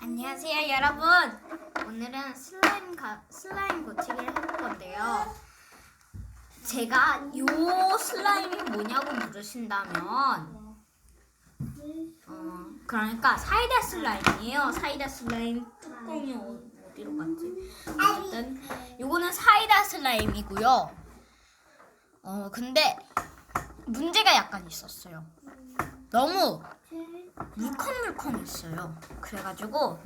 안녕하세요 여러분. 오늘은 슬라임 고치기를 해볼 건데요. 제가 요 슬라임이 뭐냐고 물으신다면 그러니까 사이다 슬라임이에요. 사이다 슬라임 뚜껑이 어디로 갔지? 어쨌든 요거는 사이다 슬라임이고요. 근데 문제가 약간 있었어요. 너무 물컹물컹했어요. 그래가지고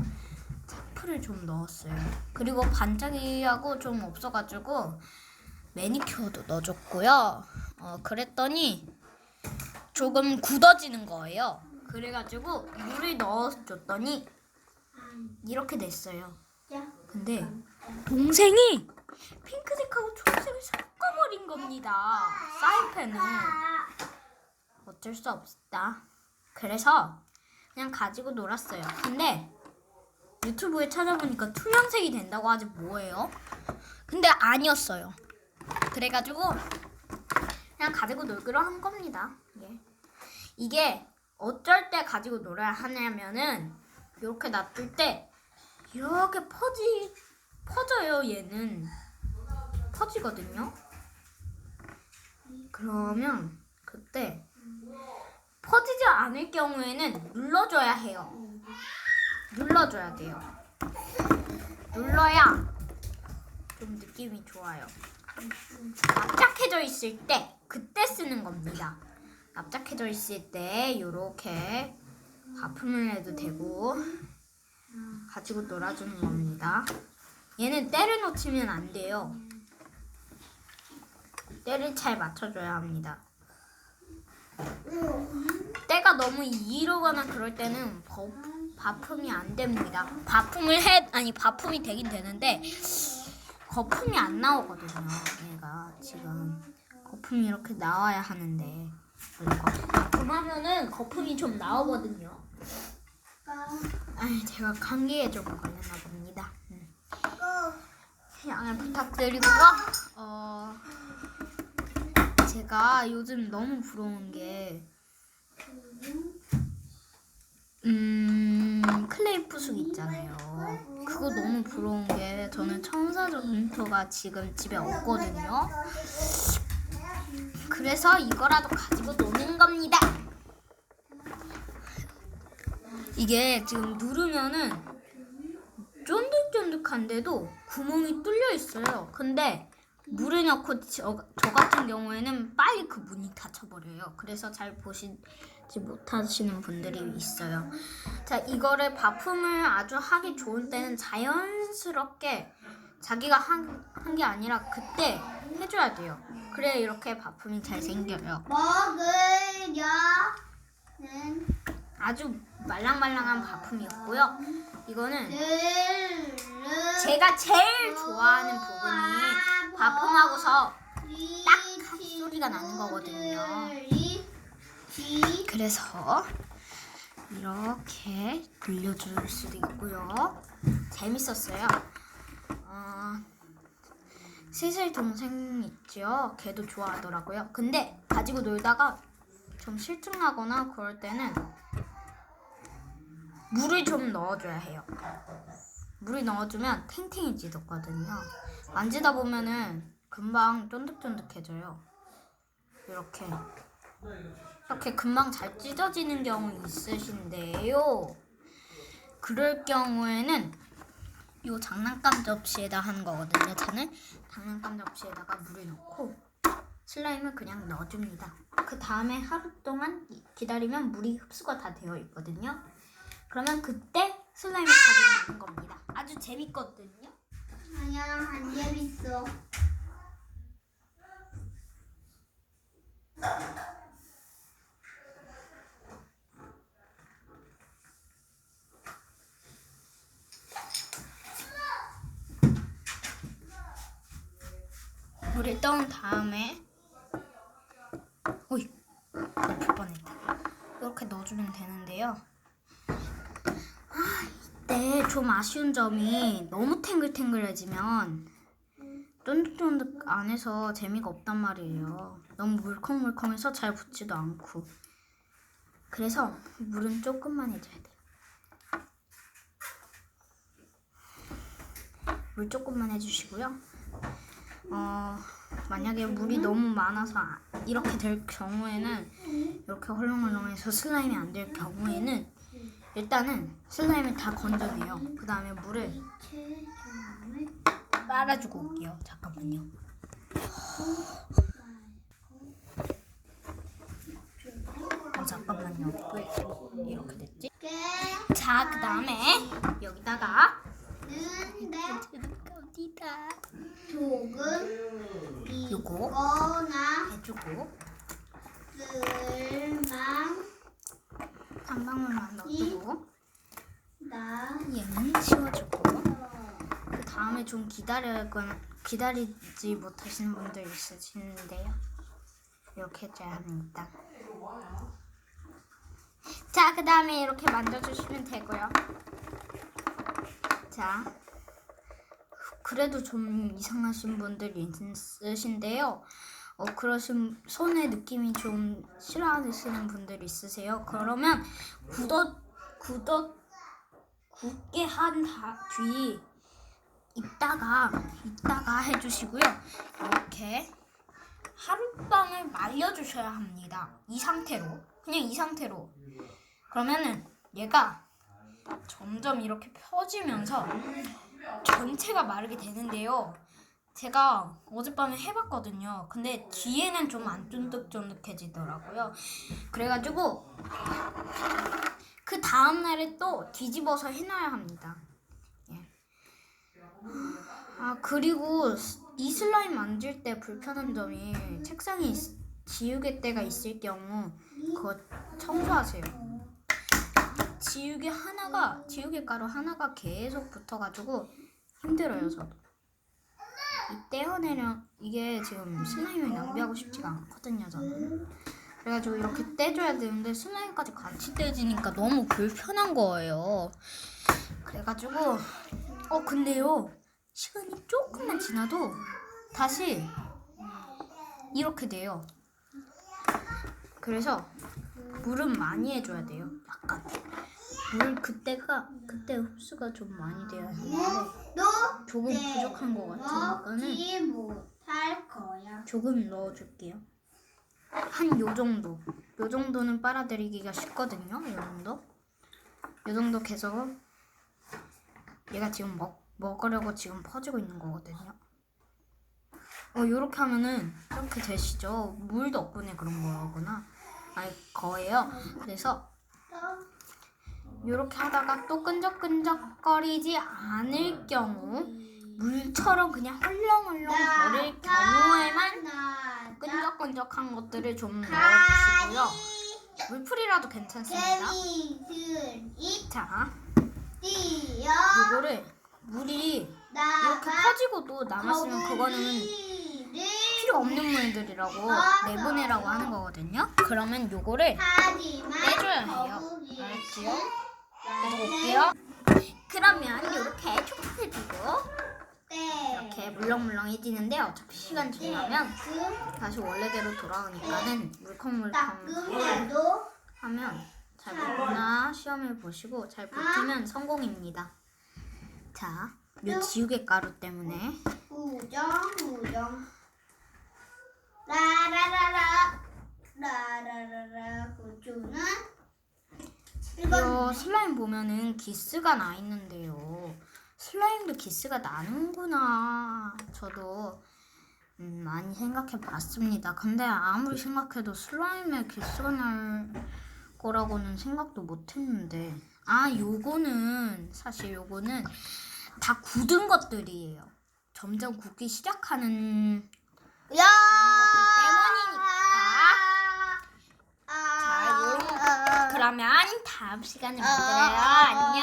차프를 좀 넣었어요. 그리고 반짝이하고 좀 없어가지고 매니큐어도 넣어줬고요. 그랬더니 조금 굳어지는 거예요. 그래가지고 물을 넣어줬더니 이렇게 됐어요. 근데 동생이 핑크색하고 초록색을 섞어버린 겁니다. 사인펜을. 어쩔 수 없다. 그래서 그냥 가지고 놀았어요. 근데 유튜브에 찾아보니까 투명색이 된다고 하지 뭐예요? 근데 아니었어요. 그래가지고 그냥 가지고 놀기로 한 겁니다. 이게 어쩔 때 가지고 놀아야 하냐면은 이렇게 놔둘 때 이렇게 퍼져요. 얘는 퍼지거든요. 그러면 그때 퍼지지 않을 경우에는 눌러줘야 해요. 눌러줘야 돼요. 눌러야 좀 느낌이 좋아요. 납작해져 있을 때 그때 쓰는 겁니다. 납작해져 있을 때 이렇게 바품을 해도 되고 가지고 놀아주는 겁니다. 얘는 때를 놓치면 안 돼요. 때를 잘 맞춰줘야 합니다. 때가 너무 이르거나 그럴 때는 바품이 안 됩니다. 바품이 되긴 되는데 거품이 안 나오거든요. 얘가 지금 거품이 이렇게 나와야 하는데 바품하면은 거품이 좀 나오거든요. 제가 감기에 좀 걸렸나 봅니다. 양해 부탁드리고요. 제가 요즘 너무 부러운 게 클레이 푸숙 있잖아요. 그거 너무 부러운 게 저는 청사전토가 지금 집에 없거든요. 그래서 이거라도 가지고 노는 겁니다. 이게 지금 누르면은 쫀득쫀득한데도 구멍이 뚫려 있어요. 근데 물을 넣고 저 같은 경우에는 빨리 그 문이 닫혀버려요. 그래서 잘 보시지 못하시는 분들이 있어요. 자, 이거를 바품을 아주 하기 좋은 때는 자연스럽게 자기가 한 게 아니라 그때 해줘야 돼요. 그래야 이렇게 바품이 잘 생겨요. 아주 말랑말랑한 바품이었고요. 이거는 제가 제일 좋아하는 부분이 바품하고서 딱 소리가 나는 거거든요. 그래서 이렇게 돌려줄 수도 있고요. 재밌었어요. 슬슬 동생 있죠? 걔도 좋아하더라고요. 근데 가지고 놀다가 좀 실증나거나 그럴 때는 물을 좀 넣어줘야 해요. 물을 넣어주면 탱탱해지거든요. 만지다 보면은 금방 쫀득쫀득해져요. 이렇게 금방 잘 찢어지는 경우 있으신데요. 그럴 경우에는 요 장난감 접시에다 하는 거거든요. 저는 장난감 접시에다가 물을 넣고 슬라임을 그냥 넣어줍니다. 그 다음에 하루 동안 기다리면 물이 흡수가 다 되어 있거든요. 그러면 그때 슬라임을 가지고 노는 겁니다. 아주 재밌거든요. 아니야, 안 재밌어. 물을 떠온 다음에 엎을 뻔했다. 이렇게 넣어주면 되는데요. 이때 좀 아쉬운 점이 너무 탱글탱글해지면 쫀득쫀득 안 해서 재미가 없단 말이에요. 너무 물컹물컹해서 잘 붙지도 않고. 그래서 물은 조금만 해줘야 돼요. 물 조금만 해주시고요. 만약에 물이 너무 많아서 이렇게 될 경우에는, 이렇게 헐렁헐렁해서 슬라임이 안 될 경우에는 일단은 슬라임을 다 건져내요. 그 다음에 물을 빨아주고 올게요. 잠깐만요. 잠깐만요. 왜 이렇게 됐지? 자, 그 다음에 여기다가 어디다? 조금 요거 비거나 해주고 쓸만 한 방울만 넣어주고 나 얘는 치워주고, 그 다음에 좀 기다리지 못하시는 분들 있으시는데요. 이렇게 해줘야 합니다. 자, 그 다음에 이렇게 만져주시면 되고요. 자, 그래도 좀 이상하신 분들이 있으신데요. 그러신 손의 느낌이 좀 싫어하시는 분들이 있으세요. 그러면 굳게 한 뒤 이따가 해주시고요. 이렇게 하룻밤을 말려주셔야 합니다. 그냥 이 상태로. 그러면은 얘가 점점 이렇게 펴지면서 전체가 마르게 되는데요. 제가 어젯밤에 해봤거든요. 근데 뒤에는 좀 안 쫀득쫀득해지더라고요. 그래가지고 그 다음날에 또 뒤집어서 해놔야 합니다. 예. 그리고 이 슬라임 만질 때 불편한 점이, 책상에 지우개때가 있을 경우 그거 청소하세요. 지우개 가루 하나가 계속 붙어가지고 힘들어요, 저도. 이게 지금 슬라임을 낭비하고 싶지가 않거든요, 저는. 그래가지고 이렇게 떼줘야 되는데 슬라임까지 같이 떼지니까 너무 불편한 거예요. 그래가지고 근데요, 시간이 조금만 지나도 다시 이렇게 돼요. 그래서 물은 많이 해줘야 돼요. 약간 그때 흡수가 좀 많이 돼야 하는데 조금 부족한 것 같으니까는 먹지 못할 거야. 조금 넣어줄게요. 한 요 정도는 빨아들이기가 쉽거든요. 요 정도 계속 얘가 지금 먹으려고 지금 퍼지고 있는 거거든요. 요렇게 하면은 이렇게 되시죠. 물 덕분에 그런 거예요. 그래서 요렇게 하다가 또 끈적끈적거리지 않을 경우, 물처럼 그냥 헐렁헐렁 거릴 경우에만 끈적끈적한 것들을 좀 넣어주시고요. 물풀이라도 괜찮습니다. 자, 요거를 물이 이렇게 퍼지고도 남았으면 그거는 필요 없는 물들이라고 내보내라고 하는 거거든요. 그러면 요거를 빼줘야 해요. 알았지요? 빼볼게요. 그러면 이렇게 촉촉해지고 이렇게 물렁물렁해지는데, 어차피 시간 지나면 다시 원래대로 돌아오니까는 물컹물컹 하면 잘 붙나 시험을 보시고 잘 붙으면 성공입니다. 자, 요 지우개 가루 때문에 우정 라라라라 고추는 요 슬라임 보면은 기스가 나 있는데요. 슬라임도 기스가 나는구나. 저도 많이 생각해 봤습니다. 근데 아무리 생각해도 슬라임에 기스가 날 거라고는 생각도 못 했는데, 사실 요거는 다 굳은 것들이에요. 점점 굳기 시작하는 야! 때문이니까. 자, 그러면 다음 시간에 만들어요. 안녕.